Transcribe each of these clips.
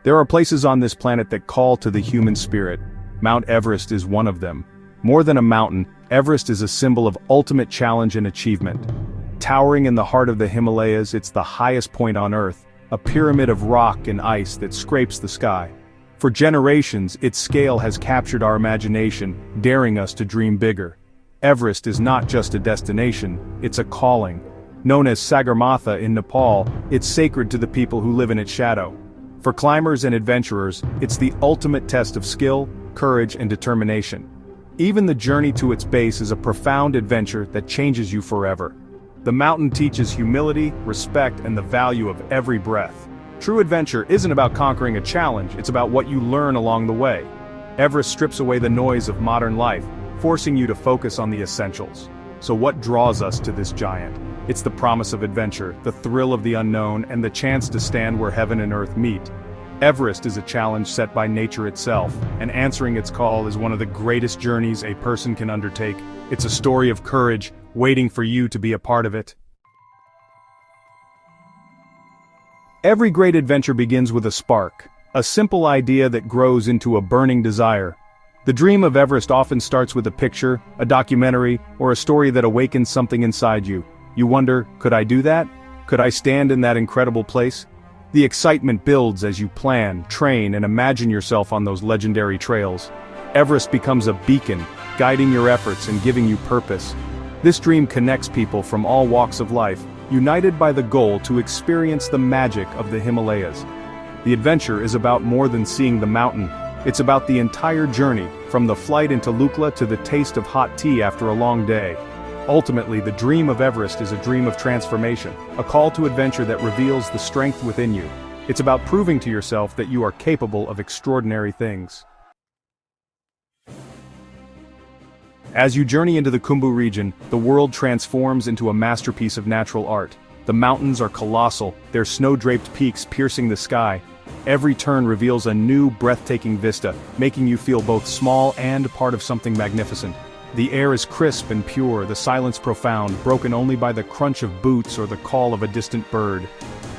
There are places on this planet that call to the human spirit. Mount Everest is one of them. More than a mountain, Everest is a symbol of ultimate challenge and achievement. Towering in the heart of the Himalayas, it's the highest point on Earth, a pyramid of rock and ice that scrapes the sky. For generations, its scale has captured our imagination, daring us to dream bigger. Everest is not just a destination, it's a calling. Known as Sagarmatha in Nepal, it's sacred to the people who live in its shadow. For climbers and adventurers, it's the ultimate test of skill, courage, and determination. Even the journey to its base is a profound adventure that changes you forever. The mountain teaches humility, respect, and the value of every breath. True adventure isn't about conquering a challenge, it's about what you learn along the way. Everest strips away the noise of modern life, forcing you to focus on the essentials. So what draws us to this giant? It's the promise of adventure, the thrill of the unknown, and the chance to stand where heaven and earth meet. Everest is a challenge set by nature itself, and answering its call is one of the greatest journeys a person can undertake. It's a story of courage, waiting for you to be a part of it. Every great adventure begins with a spark, a simple idea that grows into a burning desire. The dream of Everest often starts with a picture, a documentary, or a story that awakens something inside you. You wonder, could I do that? Could I stand in that incredible place? The excitement builds as you plan, train, and imagine yourself on those legendary trails. Everest becomes a beacon, guiding your efforts and giving you purpose. This dream connects people from all walks of life, united by the goal to experience the magic of the Himalayas. The adventure is about more than seeing the mountain. It's about the entire journey, from the flight into Lukla to the taste of hot tea after a long day. Ultimately, the dream of Everest is a dream of transformation, a call to adventure that reveals the strength within you. It's about proving to yourself that you are capable of extraordinary things. As you journey into the Khumbu region, the world transforms into a masterpiece of natural art. The mountains are colossal, their snow-draped peaks piercing the sky. Every turn reveals a new, breathtaking vista, making you feel both small and part of something magnificent. The air is crisp and pure, the silence profound, broken only by the crunch of boots or the call of a distant bird.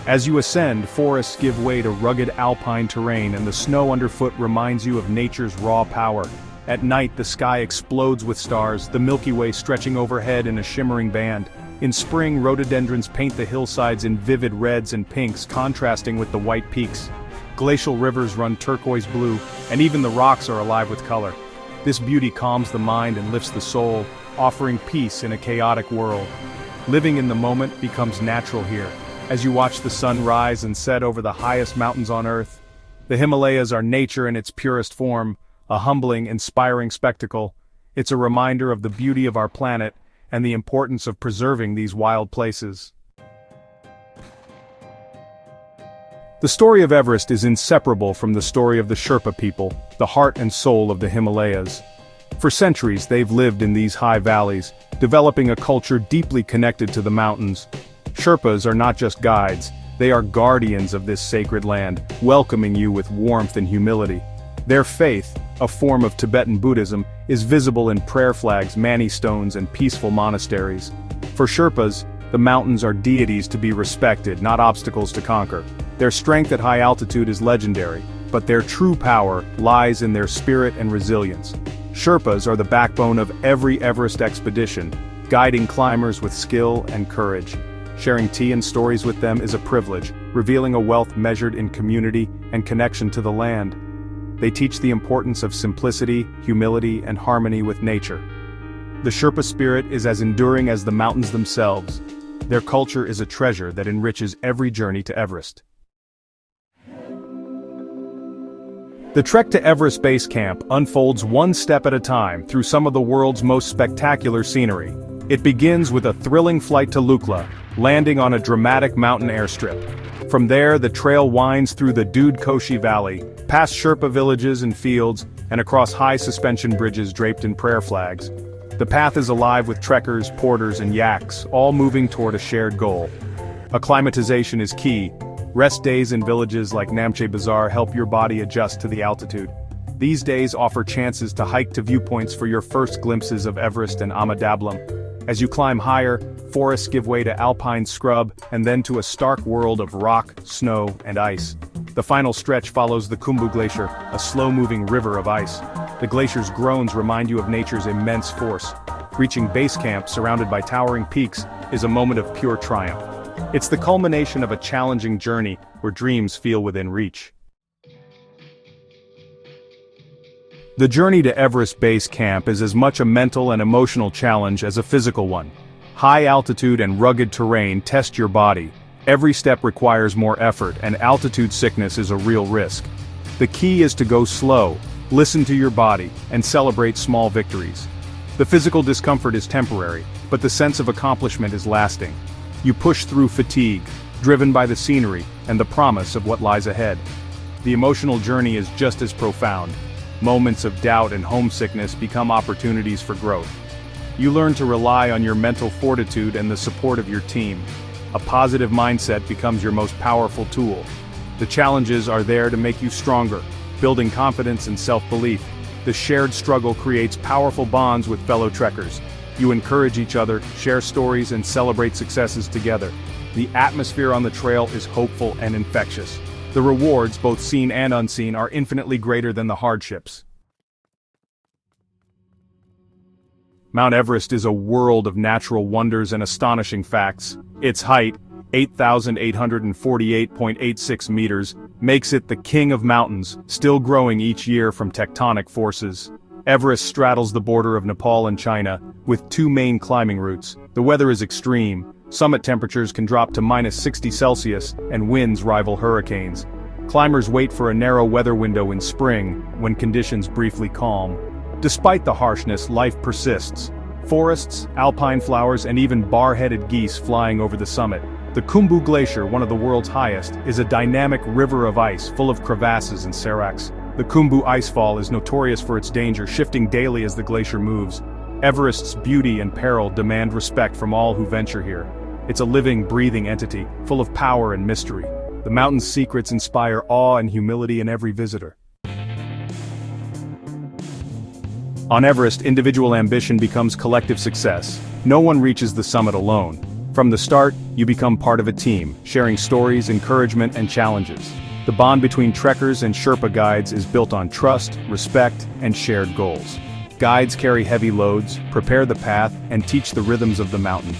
As you ascend, forests give way to rugged alpine terrain, and the snow underfoot reminds you of nature's raw power. At night, the sky explodes with stars, the Milky Way stretching overhead in a shimmering band. In spring, rhododendrons paint the hillsides in vivid reds and pinks, contrasting with the white peaks. Glacial rivers run turquoise blue, and even the rocks are alive with color. This beauty calms the mind and lifts the soul, offering peace in a chaotic world. Living in the moment becomes natural here, as you watch the sun rise and set over the highest mountains on Earth. The Himalayas are nature in its purest form, a humbling, inspiring spectacle. It's a reminder of the beauty of our planet and the importance of preserving these wild places. The story of Everest is inseparable from the story of the Sherpa people, the heart and soul of the Himalayas. For centuries they've lived in these high valleys, developing a culture deeply connected to the mountains. Sherpas are not just guides, they are guardians of this sacred land, welcoming you with warmth and humility. Their faith, a form of Tibetan Buddhism, is visible in prayer flags, mani stones, and peaceful monasteries. For Sherpas, the mountains are deities to be respected, not obstacles to conquer. Their strength at high altitude is legendary, but their true power lies in their spirit and resilience. Sherpas are the backbone of every Everest expedition, guiding climbers with skill and courage. Sharing tea and stories with them is a privilege, revealing a wealth measured in community and connection to the land. They teach the importance of simplicity, humility, and harmony with nature. The Sherpa spirit is as enduring as the mountains themselves. Their culture is a treasure that enriches every journey to Everest. The trek to Everest Base Camp unfolds one step at a time through some of the world's most spectacular scenery. It begins with a thrilling flight to Lukla, landing on a dramatic mountain airstrip. From there, the trail winds through the Dud Koshi Valley, past Sherpa villages and fields, and across high suspension bridges draped in prayer flags. The path is alive with trekkers, porters, and yaks, all moving toward a shared goal. Acclimatization is key. Rest days in villages like Namche Bazaar help your body adjust to the altitude. These days offer chances to hike to viewpoints for your first glimpses of Everest and Amadablam. As you climb higher, forests give way to alpine scrub and then to a stark world of rock, snow, and ice. The final stretch follows the Khumbu Glacier, a slow-moving river of ice. The glacier's groans remind you of nature's immense force. Reaching base camp, surrounded by towering peaks, is a moment of pure triumph. It's the culmination of a challenging journey where dreams feel within reach. The journey to Everest Base Camp is as much a mental and emotional challenge as a physical one. High altitude and rugged terrain test your body. Every step requires more effort, and altitude sickness is a real risk. The key is to go slow, listen to your body, and celebrate small victories. The physical discomfort is temporary, but the sense of accomplishment is lasting. You push through fatigue, driven by the scenery and the promise of what lies ahead. The emotional journey is just as profound. Moments of doubt and homesickness become opportunities for growth. You learn to rely on your mental fortitude and the support of your team. A positive mindset becomes your most powerful tool. The challenges are there to make you stronger, building confidence and self-belief. The shared struggle creates powerful bonds with fellow trekkers. You encourage each other, share stories, and celebrate successes together. The atmosphere on the trail is hopeful and infectious. The rewards, both seen and unseen, are infinitely greater than the hardships. Mount Everest is a world of natural wonders and astonishing facts. Its height, 8,848.86 meters, makes it the king of mountains, still growing each year from tectonic forces. Everest straddles the border of Nepal and China, with two main climbing routes. The weather is extreme. Summit temperatures can drop to -60°C, and winds rival hurricanes. Climbers wait for a narrow weather window in spring, when conditions briefly calm. Despite the harshness, life persists. Forests, alpine flowers, and even bar-headed geese flying over the summit. The Khumbu Glacier, one of the world's highest, is a dynamic river of ice full of crevasses and seracs. The Khumbu icefall is notorious for its danger, shifting daily as the glacier moves. Everest's beauty and peril demand respect from all who venture here. It's a living, breathing entity, full of power and mystery. The mountain's secrets inspire awe and humility in every visitor. On Everest, individual ambition becomes collective success. No one reaches the summit alone. From the start, you become part of a team, sharing stories, encouragement, and challenges. The bond between trekkers and Sherpa guides is built on trust, respect, and shared goals. Guides carry heavy loads, prepare the path, and teach the rhythms of the mountain.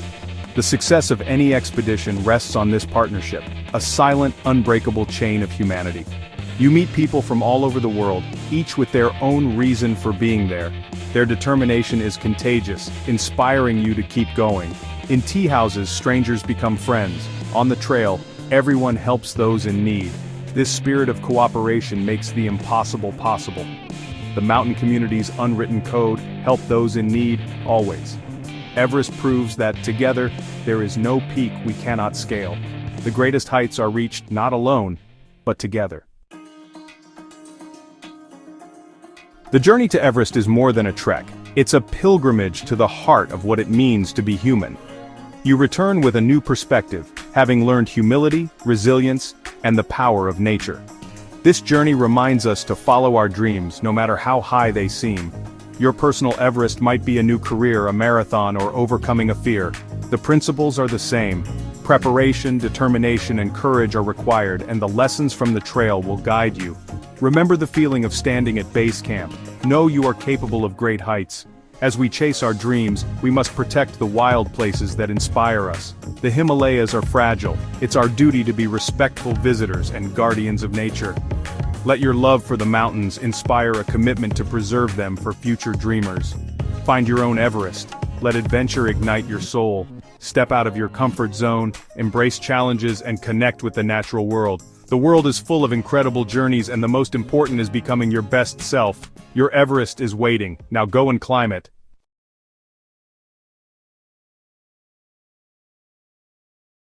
The success of any expedition rests on this partnership, a silent, unbreakable chain of humanity. You meet people from all over the world, each with their own reason for being there. Their determination is contagious, inspiring you to keep going. In tea houses, strangers become friends. On the trail, everyone helps those in need. This spirit of cooperation makes the impossible possible. The mountain community's unwritten code: help those in need, always. Everest proves that together, there is no peak we cannot scale. The greatest heights are reached not alone, but together. The journey to Everest is more than a trek. It's a pilgrimage to the heart of what it means to be human. You return with a new perspective, having learned humility, resilience, and the power of nature. This journey reminds us to follow our dreams, no matter how high they seem. Your personal Everest might be a new career, a marathon, or overcoming a fear. The principles are the same. Preparation, determination, and courage are required, and the lessons from the trail will guide you. Remember the feeling of standing at base camp. Know you are capable of great heights. As we chase our dreams, we must protect the wild places that inspire us. The Himalayas are fragile. It's our duty to be respectful visitors and guardians of nature. Let your love for the mountains inspire a commitment to preserve them for future dreamers. Find your own Everest. Let adventure ignite your soul. Step out of your comfort zone, embrace challenges, and connect with the natural world. The world is full of incredible journeys, and the most important is becoming your best self. Your Everest is waiting. Now go and climb it.